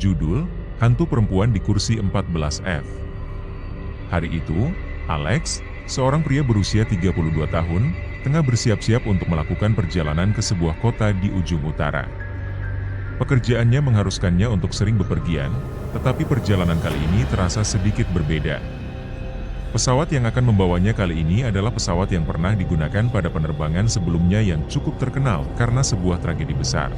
berjudul Hantu Perempuan di Kursi 14F. Hari itu, Alex, seorang pria berusia 32 tahun, tengah bersiap-siap untuk melakukan perjalanan ke sebuah kota di ujung utara. Pekerjaannya mengharuskannya untuk sering bepergian, tetapi perjalanan kali ini terasa sedikit berbeda. Pesawat yang akan membawanya kali ini adalah pesawat yang pernah digunakan pada penerbangan sebelumnya yang cukup terkenal karena sebuah tragedi besar.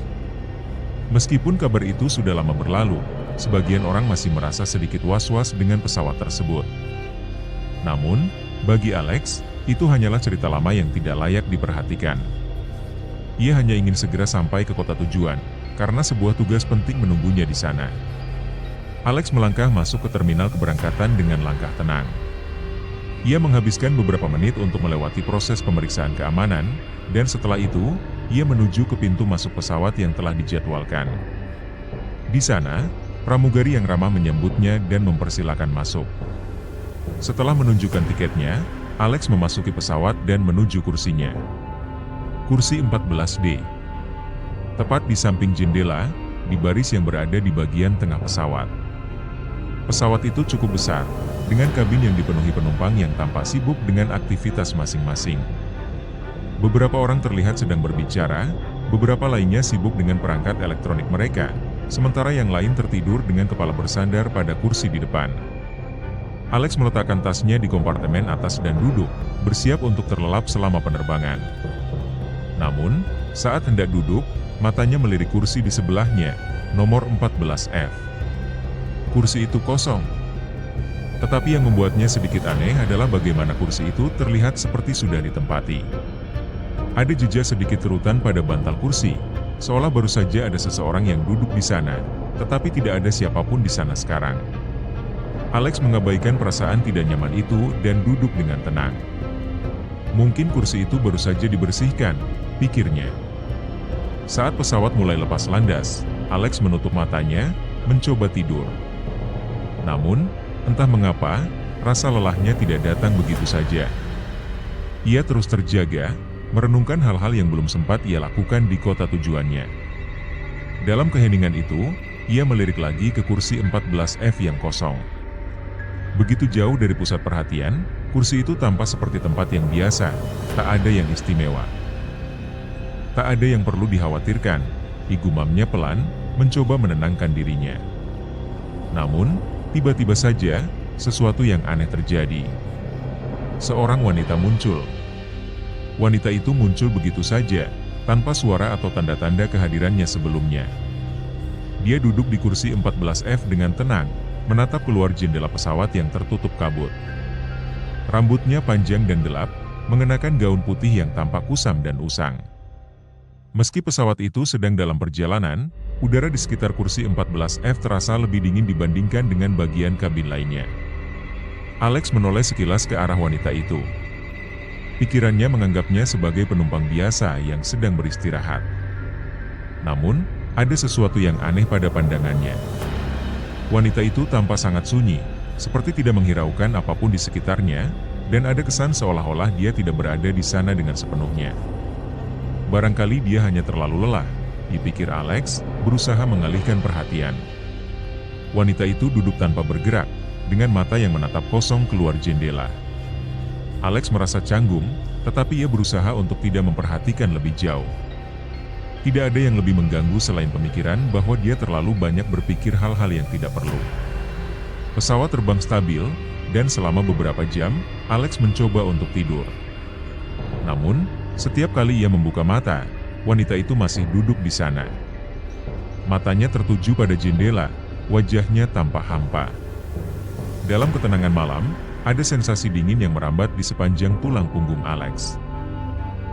Meskipun kabar itu sudah lama berlalu, sebagian orang masih merasa sedikit was-was dengan pesawat tersebut. Namun, bagi Alex, itu hanyalah cerita lama yang tidak layak diperhatikan. Ia hanya ingin segera sampai ke kota tujuan, karena sebuah tugas penting menunggunya di sana. Alex melangkah masuk ke terminal keberangkatan dengan langkah tenang. Ia menghabiskan beberapa menit untuk melewati proses pemeriksaan keamanan, dan setelah itu, ia menuju ke pintu masuk pesawat yang telah dijadwalkan. Di sana, pramugari yang ramah menyambutnya dan mempersilakan masuk. Setelah menunjukkan tiketnya, Alex memasuki pesawat dan menuju kursinya. Kursi 14D. Tepat di samping jendela, di baris yang berada di bagian tengah pesawat. Pesawat itu cukup besar, dengan kabin yang dipenuhi penumpang yang tampak sibuk dengan aktivitas masing-masing. Beberapa orang terlihat sedang berbicara, beberapa lainnya sibuk dengan perangkat elektronik mereka, sementara yang lain tertidur dengan kepala bersandar pada kursi di depan. Alex meletakkan tasnya di kompartemen atas dan duduk, bersiap untuk terlelap selama penerbangan. Namun, saat hendak duduk, matanya melirik kursi di sebelahnya, nomor 14F. Kursi itu kosong. Tetapi yang membuatnya sedikit aneh adalah bagaimana kursi itu terlihat seperti sudah ditempati. Ada jejak sedikit kerutan pada bantal kursi, seolah baru saja ada seseorang yang duduk di sana, tetapi tidak ada siapapun di sana sekarang. Alex mengabaikan perasaan tidak nyaman itu dan duduk dengan tenang. Mungkin kursi itu baru saja dibersihkan, pikirnya. Saat pesawat mulai lepas landas, Alex menutup matanya, mencoba tidur. Namun, entah mengapa, rasa lelahnya tidak datang begitu saja. Ia terus terjaga, merenungkan hal-hal yang belum sempat ia lakukan di kota tujuannya. Dalam keheningan itu, ia melirik lagi ke kursi 14F yang kosong. Begitu jauh dari pusat perhatian, kursi itu tampak seperti tempat yang biasa, tak ada yang istimewa. Tak ada yang perlu dikhawatirkan, igumamnya pelan, mencoba menenangkan dirinya. Namun, tiba-tiba saja, sesuatu yang aneh terjadi. Seorang wanita muncul. Wanita itu muncul begitu saja, tanpa suara atau tanda-tanda kehadirannya sebelumnya. Dia duduk di kursi 14F dengan tenang, menatap keluar jendela pesawat yang tertutup kabut. Rambutnya panjang dan gelap, mengenakan gaun putih yang tampak kusam dan usang. Meski pesawat itu sedang dalam perjalanan, udara di sekitar kursi 14F terasa lebih dingin dibandingkan dengan bagian kabin lainnya. Alex menoleh sekilas ke arah wanita itu. Pikirannya menganggapnya sebagai penumpang biasa yang sedang beristirahat. Namun, ada sesuatu yang aneh pada pandangannya. Wanita itu tampak sangat sunyi, seperti tidak menghiraukan apapun di sekitarnya, dan ada kesan seolah-olah dia tidak berada di sana dengan sepenuhnya. Barangkali dia hanya terlalu lelah, dipikir Alex, berusaha mengalihkan perhatian. Wanita itu duduk tanpa bergerak, dengan mata yang menatap kosong keluar jendela. Alex merasa canggung, tetapi ia berusaha untuk tidak memperhatikan lebih jauh. Tidak ada yang lebih mengganggu selain pemikiran bahwa dia terlalu banyak berpikir hal-hal yang tidak perlu. Pesawat terbang stabil, dan selama beberapa jam, Alex mencoba untuk tidur. Namun, setiap kali ia membuka mata, wanita itu masih duduk di sana. Matanya tertuju pada jendela, wajahnya tampak hampa. Dalam ketenangan malam, ada sensasi dingin yang merambat di sepanjang tulang punggung Alex.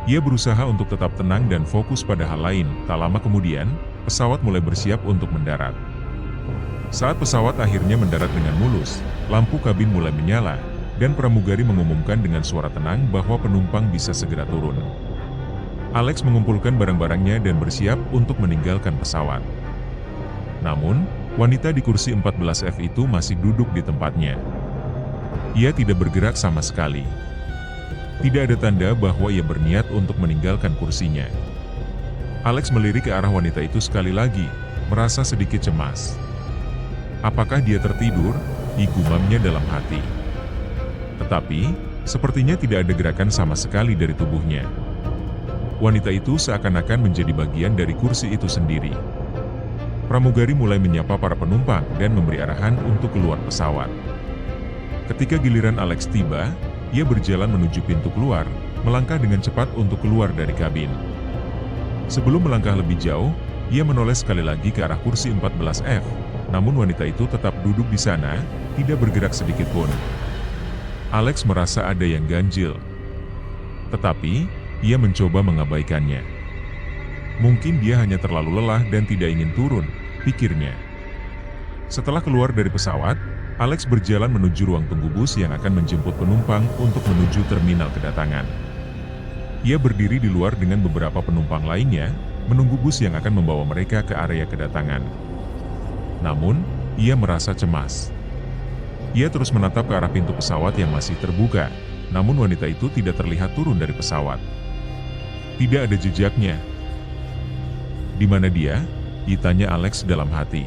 Ia berusaha untuk tetap tenang dan fokus pada hal lain. Tak lama kemudian, pesawat mulai bersiap untuk mendarat. Saat pesawat akhirnya mendarat dengan mulus, lampu kabin mulai menyala, dan pramugari mengumumkan dengan suara tenang bahwa penumpang bisa segera turun. Alex mengumpulkan barang-barangnya dan bersiap untuk meninggalkan pesawat. Namun, wanita di kursi 14F itu masih duduk di tempatnya. Ia tidak bergerak sama sekali. Tidak ada tanda bahwa ia berniat untuk meninggalkan kursinya. Alex melirik ke arah wanita itu sekali lagi, merasa sedikit cemas. Apakah dia tertidur? Gumamnya dalam hati. Tetapi, sepertinya tidak ada gerakan sama sekali dari tubuhnya. Wanita itu seakan-akan menjadi bagian dari kursi itu sendiri. Pramugari mulai menyapa para penumpang dan memberi arahan untuk keluar pesawat. Ketika giliran Alex tiba, ia berjalan menuju pintu keluar, melangkah dengan cepat untuk keluar dari kabin. Sebelum melangkah lebih jauh, ia menoleh sekali lagi ke arah kursi 14F, namun wanita itu tetap duduk di sana, tidak bergerak sedikit pun. Alex merasa ada yang ganjil. Tetapi, ia mencoba mengabaikannya. Mungkin dia hanya terlalu lelah dan tidak ingin turun, pikirnya. Setelah keluar dari pesawat, Alex berjalan menuju ruang tunggu bus yang akan menjemput penumpang untuk menuju terminal kedatangan. Ia berdiri di luar dengan beberapa penumpang lainnya, menunggu bus yang akan membawa mereka ke area kedatangan. Namun, ia merasa cemas. Ia terus menatap ke arah pintu pesawat yang masih terbuka, namun wanita itu tidak terlihat turun dari pesawat. Tidak ada jejaknya. Di mana dia? Tanya Alex dalam hati.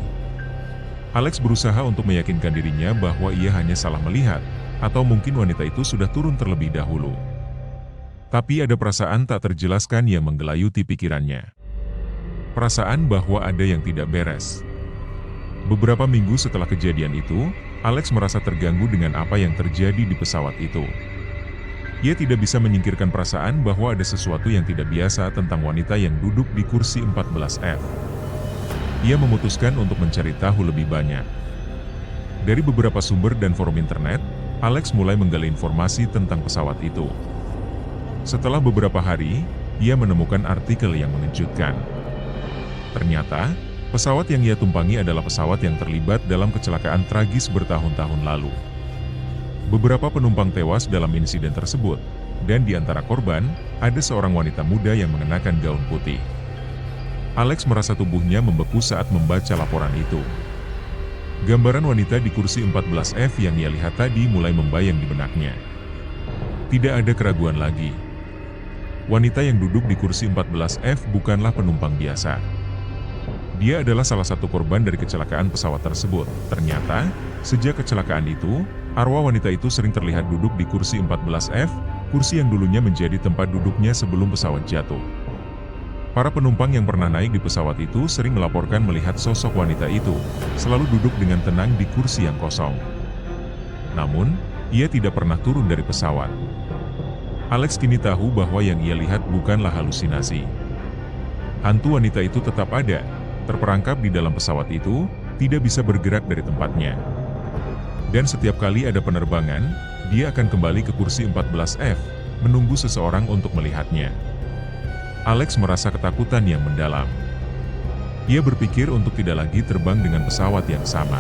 Alex berusaha untuk meyakinkan dirinya bahwa ia hanya salah melihat, atau mungkin wanita itu sudah turun terlebih dahulu. Tapi ada perasaan tak terjelaskan yang menggelayuti pikirannya. Perasaan bahwa ada yang tidak beres. Beberapa minggu setelah kejadian itu, Alex merasa terganggu dengan apa yang terjadi di pesawat itu. Ia tidak bisa menyingkirkan perasaan bahwa ada sesuatu yang tidak biasa tentang wanita yang duduk di kursi 14F. Ia memutuskan untuk mencari tahu lebih banyak. Dari beberapa sumber dan forum internet, Alex mulai menggali informasi tentang pesawat itu. Setelah beberapa hari, ia menemukan artikel yang mengejutkan. Ternyata, pesawat yang ia tumpangi adalah pesawat yang terlibat dalam kecelakaan tragis bertahun-tahun lalu. Beberapa penumpang tewas dalam insiden tersebut, dan di antara korban, ada seorang wanita muda yang mengenakan gaun putih. Alex merasa tubuhnya membeku saat membaca laporan itu. Gambaran wanita di kursi 14F yang ia lihat tadi mulai membayang di benaknya. Tidak ada keraguan lagi. Wanita yang duduk di kursi 14F bukanlah penumpang biasa. Dia adalah salah satu korban dari kecelakaan pesawat tersebut. Ternyata, sejak kecelakaan itu, arwah wanita itu sering terlihat duduk di kursi 14F, kursi yang dulunya menjadi tempat duduknya sebelum pesawat jatuh. Para penumpang yang pernah naik di pesawat itu sering melaporkan melihat sosok wanita itu, selalu duduk dengan tenang di kursi yang kosong. Namun, ia tidak pernah turun dari pesawat. Alex kini tahu bahwa yang ia lihat bukanlah halusinasi. Hantu wanita itu tetap ada, terperangkap di dalam pesawat itu, tidak bisa bergerak dari tempatnya. Dan setiap kali ada penerbangan, dia akan kembali ke kursi 14F, menunggu seseorang untuk melihatnya. Alex merasa ketakutan yang mendalam. Ia berpikir untuk tidak lagi terbang dengan pesawat yang sama.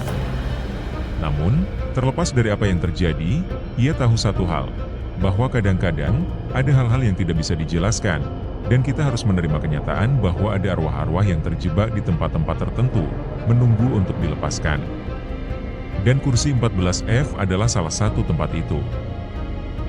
Namun, terlepas dari apa yang terjadi, ia tahu satu hal, bahwa kadang-kadang ada hal-hal yang tidak bisa dijelaskan, dan kita harus menerima kenyataan bahwa ada arwah-arwah yang terjebak di tempat-tempat tertentu, menunggu untuk dilepaskan. Dan kursi 14F adalah salah satu tempat itu.